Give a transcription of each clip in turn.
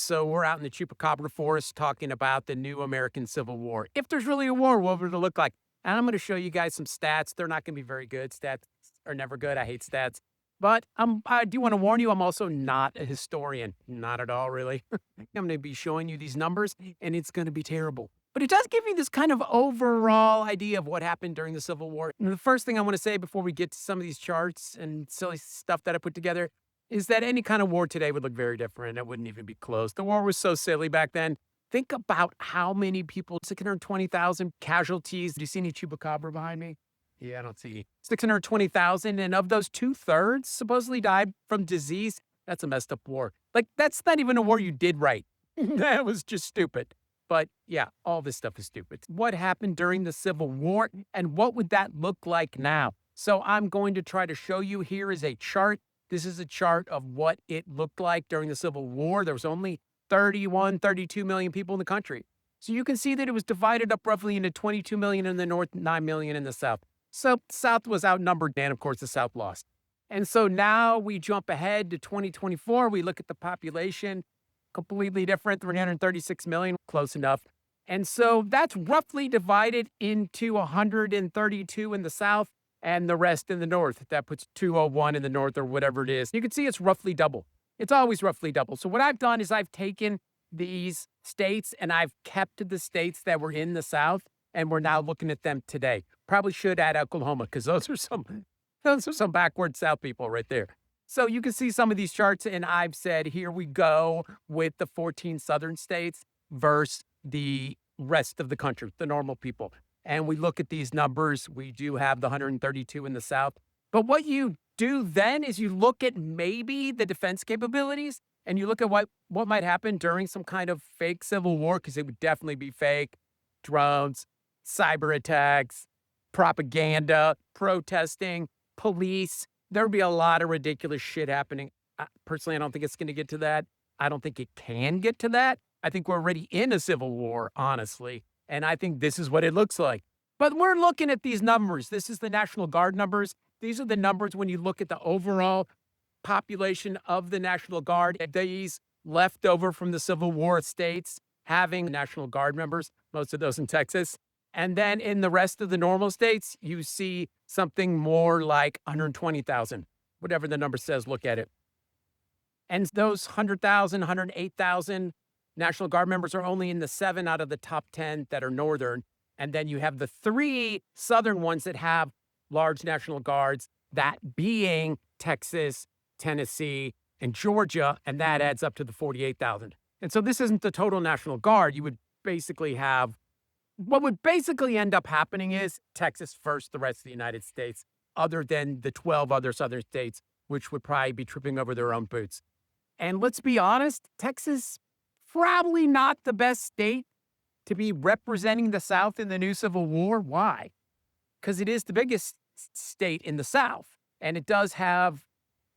So we're out in the Chupacabra forest talking about the new American Civil War. If there's really a war, what would it look like? And I'm going to show you guys some stats. They're not going to be very good. Stats are never good. I hate stats. But I do want to warn you, I'm also not a historian. Not at all, really. I'm going to be showing you these numbers, and it's going to be terrible. But it does give you this kind of overall idea of what happened during the Civil War. And the first thing I want to say before we get to some of these charts and silly stuff that I put together is that any kind of war today would look very different. It wouldn't even be close. The war was so silly back then. Think about how many people, 620,000 casualties. Do you see any Chupacabra behind me? Yeah, I don't see 620,000. And of those, 2/3 supposedly died from disease. That's a messed up war. Like, that's not even a war you did right. That was just stupid. But yeah, all this stuff is stupid. What happened during the Civil War and what would that look like now? So I'm going to try to show you. Here is a chart. This is a chart of what it looked like during the Civil War. There was only 31, 32 million people in the country. So you can see that it was divided up roughly into 22 million in the North, 9 million in the South. So South was outnumbered, and of course the South lost. And so now we jump ahead to 2024. We look at the population, completely different, 336 million, close enough. And so that's roughly divided into 132 in the South and the rest in the North. That puts 201 in the North or whatever it is. You can see it's roughly double. It's always roughly double. So what I've done is I've taken these states and I've kept the states that were in the South, and we're now looking at them today. Probably should add Oklahoma because those are some backward South people right there. So you can see some of these charts, and I've said, here we go with the 14 southern states versus the rest of the country, the normal people. And we look at these numbers. We do have the 132 in the South. But what you do then is you look at maybe the defense capabilities, and you look at what might happen during some kind of fake civil war, because it would definitely be fake. Drones, cyber attacks, propaganda, protesting, police. There would be a lot of ridiculous shit happening. Personally, I don't think it's going to get to that. I don't think it can get to that. I think we're already in a civil war, honestly. And I think this is what it looks like. But we're looking at these numbers. This is the National Guard numbers. These are the numbers when you look at the overall population of the National Guard. These left over from the Civil War states having National Guard members, most of those in Texas. And then in the rest of the normal states, you see something more like 120,000, whatever the number says, look at it. And those 100,000, 108,000 National Guard members are only in the 7 out of the top 10 that are Northern. And then you have the 3 Southern ones that have large National Guards, that being Texas, Tennessee, and Georgia. And that adds up to the 48,000. And so this isn't the total National Guard. You would basically have, what would basically end up happening is Texas first, the rest of the United States, other than the 12 other Southern states, which would probably be tripping over their own boots. And let's be honest, Texas, probably not the best state to be representing the South in the new Civil War. Why? Because it is the biggest state in the South, and it does have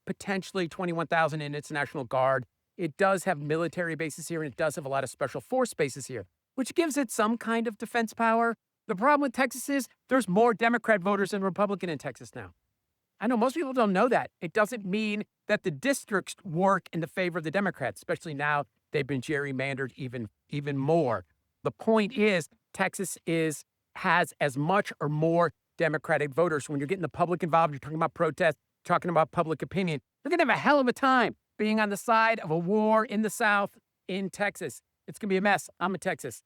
potentially 21,000 in its National Guard. It does have military bases here, and it does have a lot of special force bases here, which gives it some kind of defense power. The problem with Texas is there's more Democrat voters than Republican in Texas now. I know most people don't know that. It doesn't mean that the districts work in the favor of the Democrats, especially now they've been gerrymandered even more. The point is Texas has as much or more Democratic voters. When you're getting the public involved, you're talking about protests, talking about public opinion. You're going to have a hell of a time being on the side of a war in the South in Texas. It's going to be a mess. I'm in Texas.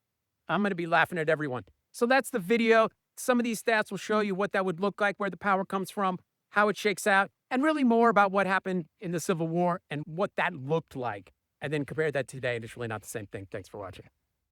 I'm going to be laughing at everyone. So that's the video. Some of these stats will show you what that would look like, where the power comes from, how it shakes out, and really more about what happened in the Civil War and what that looked like. And then compare that to today, and it's really not the same thing. Thanks for watching.